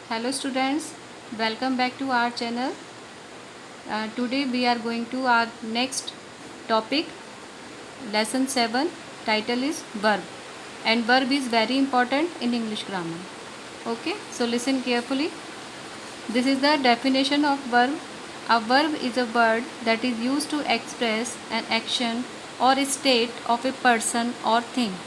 Hello students, welcome back to our channel. Today we are going to our next topic, lesson 7. Title is verb, and verb is very important in English grammar. Okay, so listen carefully. This is the definition of verb. A verb is a word that is used to express an action or state of a person or thing.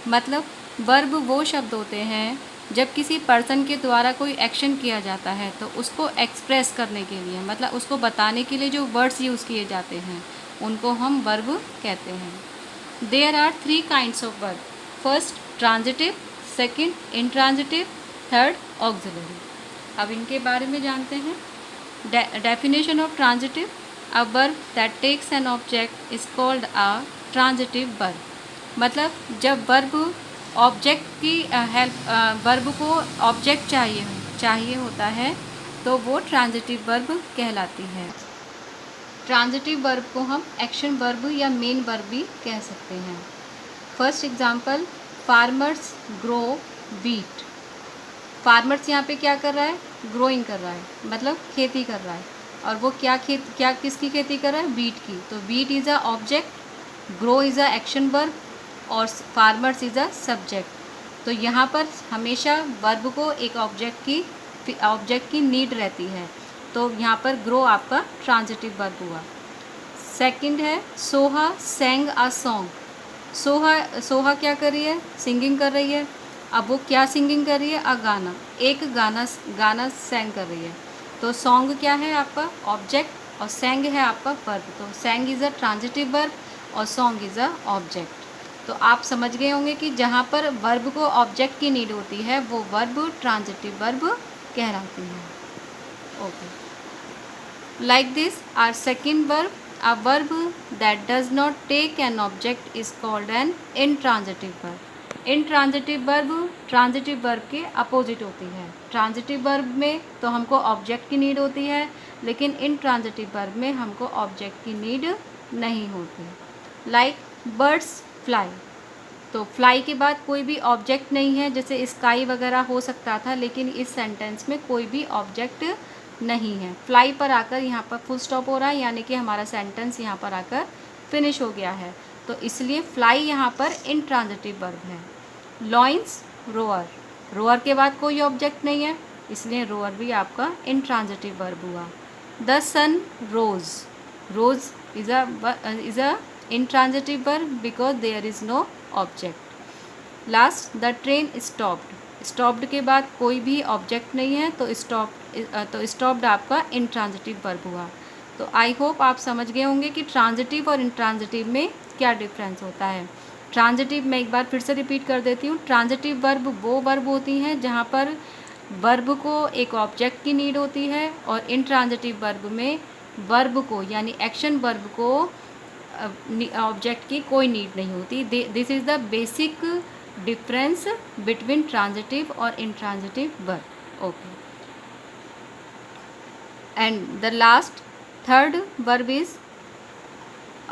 मतलब verb वो शब्द होते हैं जब किसी person के द्वारा कोई एक्शन किया जाता है तो उसको एक्सप्रेस करने के लिए, मतलब उसको बताने के लिए जो वर्ड्स यूज़ किए जाते हैं उनको हम वर्ब कहते हैं। There are 3 kinds of verb. First transitive, second intransitive, third auxiliary. अब इनके बारे में जानते हैं। Definition of transitive, a verb that takes an object is called a transitive verb. मतलब जब वर्ब ऑब्जेक्ट की वर्ब को ऑब्जेक्ट चाहिए होता है तो वो ट्रांजिटिव वर्ब कहलाती है। ट्रांजिटिव वर्ब को हम एक्शन वर्ब या मेन वर्ब भी कह सकते हैं। First example, farmers grow wheat. Farmers यहाँ पे क्या कर रहा है? ग्रोइंग कर रहा है, मतलब खेती कर रहा है। और वो क्या किसकी खेती कर रहा है? व्हीट की। तो wheat is a object, grow is a action verb और फार्मर्स इज़ अ सब्जेक्ट। तो यहाँ पर हमेशा वर्ब को एक ऑब्जेक्ट की नीड रहती है, तो यहाँ पर ग्रो आपका ट्रांजिटिव वर्ब हुआ। सेकंड है सोहा सेंग अ सॉन्ग। सोहा क्या कर रही है? सिंगिंग कर रही है। अब वो क्या सिंगिंग कर रही है? गाना, एक गाना सेंग कर रही है। तो सॉन्ग क्या है आपका? ऑब्जेक्ट, और सेंग है आपका वर्ब। तो Seng is a transitive verb और सॉन्ग इज़ अ ऑब्जेक्ट। तो आप समझ गए होंगे कि जहाँ पर वर्ब को ऑब्जेक्ट की नीड होती है वो वर्ब ट्रांजिटिव वर्ब कहलाती है। Okay, like this are second verb, a verb that does not take an object is called an intransitive verb। intransitive verb transitive verb के अपोजिट होती है। ट्रांजिटिव वर्ब में तो हमको ऑब्जेक्ट की नीड होती है, लेकिन इंट्रांजिटिव वर्ब में हमको ऑब्जेक्ट की नीड नहीं होती। Like birds fly. तो फ्लाई के बाद कोई भी ऑब्जेक्ट नहीं है, जैसे स्काई वगैरह हो सकता था, लेकिन इस सेंटेंस में कोई भी ऑब्जेक्ट नहीं है। फ्लाई पर आकर यहाँ पर फुल स्टॉप हो रहा है, यानी कि हमारा सेंटेंस यहाँ पर आकर फिनिश हो गया है। तो इसलिए फ्लाई यहाँ पर इंट्रांजिटिव वर्ब है। लॉइंस रोअर, रोअर के बाद कोई ऑब्जेक्ट नहीं है, इसलिए रोअर भी आपका इंट्रांजिटिव वर्ब हुआ। The sun rose, rose is a intransitive verb because there is no object। Last, the train stopped. Stopped के बाद कोई भी ऑब्जेक्ट नहीं है, तो स्टॉप्ड आपका इंट्रांजिटिव वर्ब हुआ। तो आई होप आप समझ गए होंगे कि ट्रांजिटिव और इंट्रांजिटिव में क्या डिफरेंस होता है। ट्रांजिटिव मैं एक बार फिर से रिपीट कर देती हूँ। ट्रांजिटिव वर्ब वो वर्ब होती हैं जहाँ पर वर्ब को एक ऑब्जेक्ट की नीड होती है, और इंट्रांजिटिव वर्ब में वर्ब को यानी एक्शन वर्ब को ऑब्जेक्ट की कोई नीड नहीं होती। This is the basic difference between transitive और intransitive verb. Okay, and the last third verb is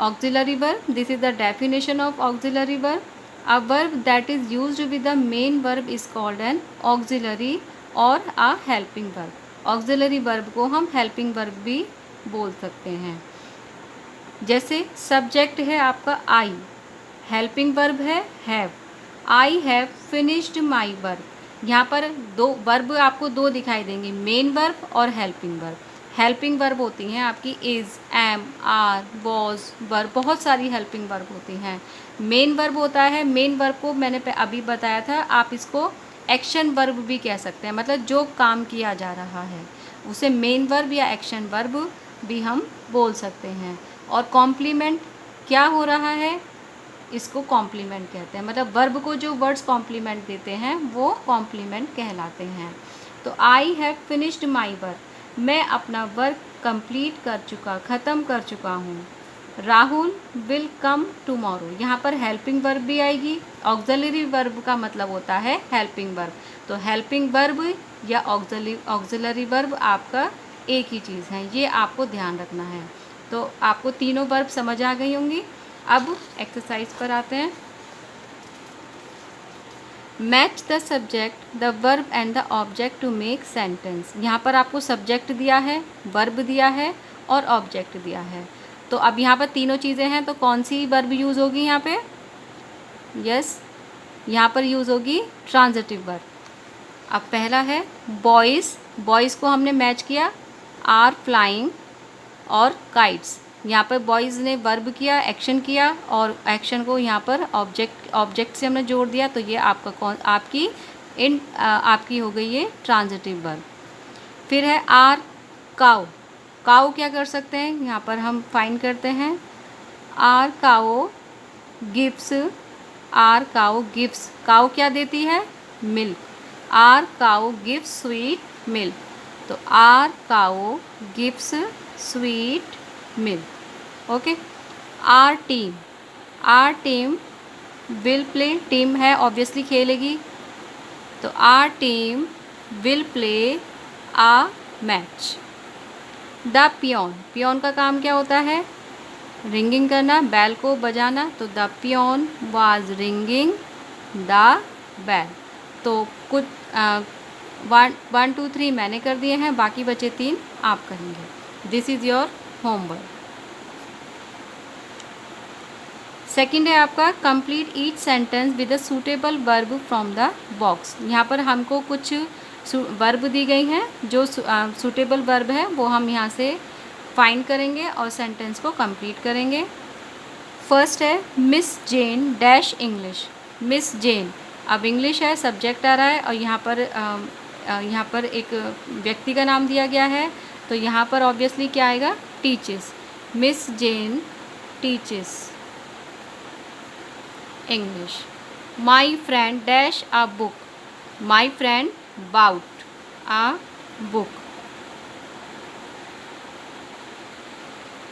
auxiliary verb. This is the definition of auxiliary verb. A verb that is used with the main verb is called an auxiliary और a helping verb. Auxiliary verb को हम helping verb भी बोल सकते हैं। जैसे subject है आपका आई, हेल्पिंग वर्ब है have. I have finished my verb. यहाँ पर दो वर्ब आपको दो दिखाई देंगे, मेन वर्ब और हेल्पिंग वर्ब। हेल्पिंग वर्ब होती हैं आपकी is, am, are, was verb, बहुत सारी हेल्पिंग वर्ब होती हैं। मेन वर्ब होता है, मेन वर्ब को मैंने अभी बताया था, आप इसको एक्शन वर्ब भी कह सकते हैं, मतलब जो काम किया जा रहा है उसे मेन वर्ब या एक्शन वर्ब भी हम बोल सकते हैं। और कॉम्प्लीमेंट क्या हो रहा है? इसको कॉम्प्लीमेंट कहते हैं, मतलब वर्ब को जो वर्ड्स कॉम्प्लीमेंट देते हैं वो कॉम्प्लीमेंट कहलाते हैं। तो I have finished my work, मैं अपना वर्क कंप्लीट कर चुका, ख़त्म कर चुका हूँ। राहुल विल कम टुमारो, यहाँ पर हेल्पिंग वर्ब भी आएगी। ऑक्सिलरी वर्ब का मतलब होता है हेल्पिंग वर्ब, तो हेल्पिंग वर्ब या ऑक्सिलरी वर्ब आपका एक ही चीज़ है, ये आपको ध्यान रखना है। तो आपको तीनों वर्ब समझ आ गई होंगी। अब एक्सरसाइज पर आते हैं। Match the subject the verb and the object to make sentence. यहाँ पर आपको सब्जेक्ट दिया है, वर्ब दिया है और ऑब्जेक्ट दिया है। तो अब यहाँ पर तीनों चीज़ें हैं, तो कौन सी वर्ब यूज़ होगी यहाँ पे? यस, यहाँ पर यूज़ होगी ट्रांजिटिव वर्ब। अब पहला है बॉयज़, बॉयज़ को हमने मैच किया आर फ्लाइंग और काइट्स। यहाँ पर बॉयज़ ने वर्ब किया, एक्शन किया, और एक्शन को यहाँ पर ऑब्जेक्ट से हमने जोड़ दिया, तो ये आपका आपकी हो गई ये ट्रांजिटिव वर्ब। फिर है आर काउ, काउ क्या कर सकते हैं, यहाँ पर हम फाइंड करते हैं our cow gives, our cow gives, cow क्या देती है, milk, our cow gives sweet milk, तो our cow gives sweet milk. Okay. Our team will play, team है ऑब्वियसली खेलेगी, तो our team will play a match. The peon, peon का काम क्या होता है, रिंगिंग करना, बैल को बजाना, तो the peon was ringing the bell. तो कुछ 1 2 3 मैंने कर दिए हैं, बाकी बचे 3 आप करेंगे। This is your homework. Second है आपका complete each sentence with a suitable verb from the box. यहाँ पर हमको कुछ वर्ब दी गई हैं, जो सूटेबल वर्ब है वो हम यहाँ से फाइंड करेंगे और सेंटेंस को कंप्लीट करेंगे। फर्स्ट है मिस जेन डैश इंग्लिश, मिस जेन, अब इंग्लिश है, सब्जेक्ट आ रहा है और यहाँ पर एक व्यक्ति का नाम दिया गया है, तो यहाँ पर ऑब्वियसली क्या आएगा, teaches, Miss Jane teaches English. My friend dash a book, my friend bought a book.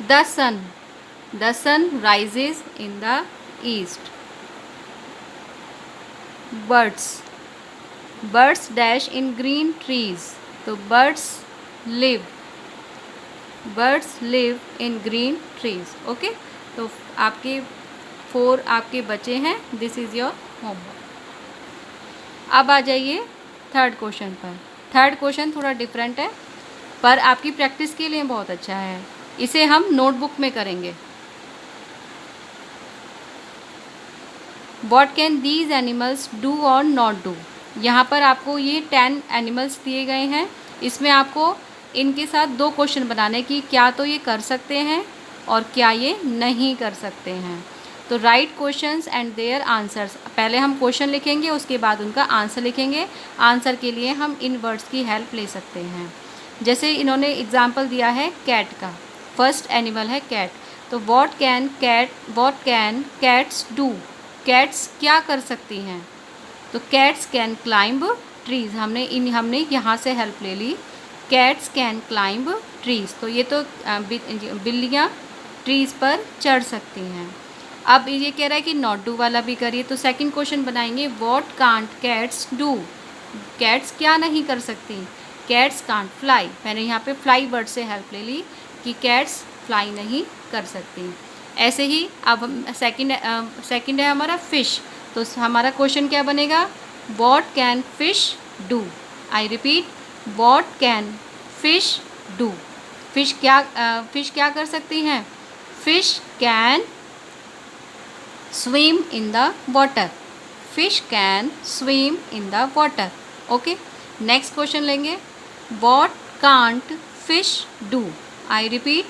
The sun rises in the east. Birds dash in green trees, तो birds live in green trees. Okay, तो आपके 4 आपके बचे हैं। This is your homework. अब आ जाइए third question पर। थर्ड क्वेश्चन थोड़ा डिफरेंट है, पर आपकी प्रैक्टिस के लिए बहुत अच्छा है। इसे हम नोटबुक में करेंगे। What can these animals do or not do? यहाँ पर आपको ये 10 एनिमल्स दिए गए हैं, इसमें आपको इनके साथ 2 क्वेश्चन बनाने की, क्या तो ये कर सकते हैं और क्या ये नहीं कर सकते हैं। तो right questions and their answers, पहले हम क्वेश्चन लिखेंगे, उसके बाद उनका आंसर लिखेंगे। आंसर के लिए हम इन वर्ड्स की हेल्प ले सकते हैं। जैसे इन्होंने एग्जाम्पल दिया है कैट का, फर्स्ट एनिमल है कैट, तो what can cats do, cats क्या कर सकती हैं, तो कैट्स कैन क्लाइंब ट्रीज़, हमने यहाँ से हेल्प ले ली, कैट्स कैन क्लाइंब ट्रीज़, तो ये तो बिल्लियाँ ट्रीज़ पर चढ़ सकती हैं। अब ये कह रहा है कि नॉट डू वाला भी करिए, तो सेकंड क्वेश्चन बनाएंगे what can't cats do, cats क्या नहीं कर सकती, कैट्स कांट फ्लाई, मैंने यहाँ पे फ्लाई वर्ड से हेल्प ले ली कि कैट्स फ्लाई नहीं कर सकती। ऐसे ही अब सेकंड है हमारा फ़िश, तो हमारा क्वेश्चन क्या बनेगा, what can fish do, I repeat, what can fish do, fish क्या कर सकती हैं, fish can swim in the water, fish can swim in the water। Okay, next question लेंगे, what can't fish do, I repeat,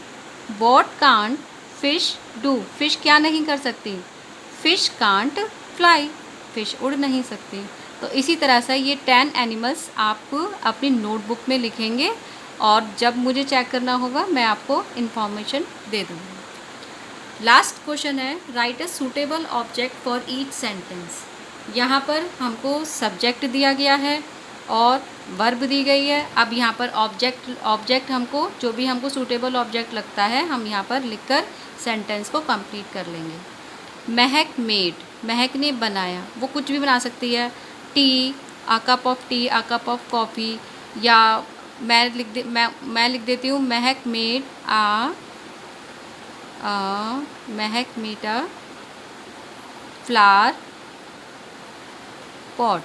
what can't fish do, fish क्या नहीं कर सकती, fish can't fly, fish उड़ नहीं सकती। तो इसी तरह से ये 10 एनिमल्स आप अपनी नोटबुक में लिखेंगे और जब मुझे चेक करना होगा मैं आपको इन्फॉर्मेशन दे दूँगी। लास्ट क्वेश्चन है right a suitable object for each sentence. यहाँ पर हमको सब्जेक्ट दिया गया है और वर्ब दी गई है। अब यहाँ पर ऑब्जेक्ट हमको जो भी हमको सूटेबल ऑब्जेक्ट लगता है हम यहाँ पर लिखकर सेंटेंस को कंप्लीट कर लेंगे। महक मेड, महक ने बनाया, वो कुछ भी बना सकती है, T, a cup of T, a cup of coffee, या मैं लिख देती हूँ महक made Mahak made a flower pot.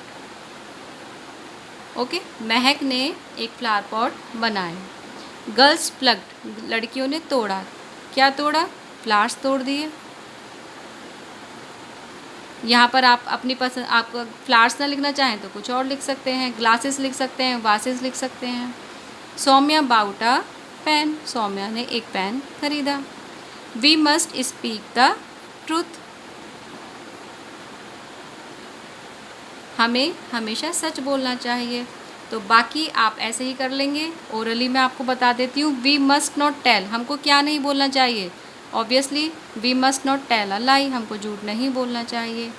Okay, महक ने एक फ्लावर पॉट बनाया। गर्ल्स प्लग्ड, लड़कियों ने तोड़ा। क्या तोड़ा? फ्लावर्स तोड़ दिए। यहाँ पर आप अपनी पसंद, आप फ्लावर्स ना लिखना चाहें तो कुछ और लिख सकते हैं, ग्लासेस लिख सकते हैं, वासेस लिख सकते हैं। Soumya bought a pen, Soumya ने एक पेन खरीदा। We must speak the truth, हमें हमेशा सच बोलना चाहिए। तो बाकी आप ऐसे ही कर लेंगे। ओरली मैं आपको बता देती हूँ। वी मस्ट नॉट टेल, हमको क्या नहीं बोलना चाहिए? Obviously we must not tell a lie, हमको झूठ नहीं बोलना चाहिए।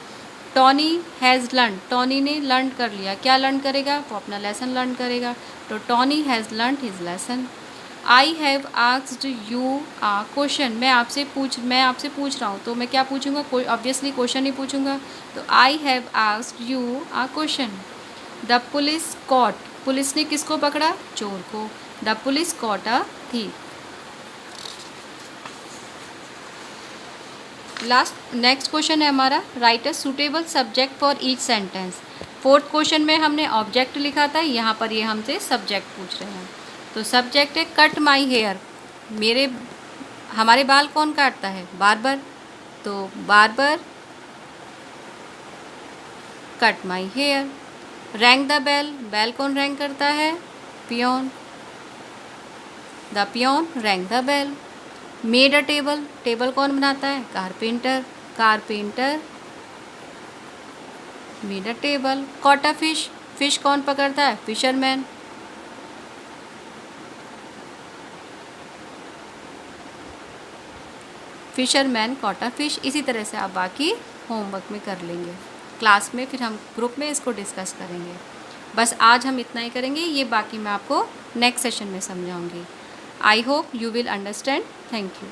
टॉनी हैज़ लर्न, टॉनी ने लर्न कर लिया। क्या लर्न करेगा? वो अपना लेसन लर्न करेगा। तो Tony has learn his lesson. I have asked you a question, मैं आपसे पूछ रहा हूँ, तो मैं क्या पूछूंगा? ऑब्वियसली क्वेश्चन ही पूछूंगा। तो I have asked you a question. The police caught, police ने किसको पकड़ा? चोर को। The police caught a thief. Last next question है हमारा, write a suitable subject for each sentence. Fourth question में हमने ऑब्जेक्ट लिखा था, यहाँ पर ये हमसे सब्जेक्ट पूछ रहे हैं। तो सब्जेक्ट है कट माई हेयर, हमारे बाल कौन काटता है? बार्बर। तो barber cut my hair. Rang the bell, bell कौन रैंग करता है? Peon. The peon rang the bell. Made a table, table कौन बनाता है? Carpenter, carpenter made a table. Caught a fish, fish कौन पकड़ता है? Fisherman. Fisherman caught a fish. इसी तरह से आप बाकी होमवर्क में कर लेंगे, क्लास में फिर हम ग्रुप में इसको डिस्कस करेंगे। बस आज हम इतना ही करेंगे, ये बाकी मैं आपको नेक्स्ट सेशन में समझाऊंगी। I hope you will understand. Thank you.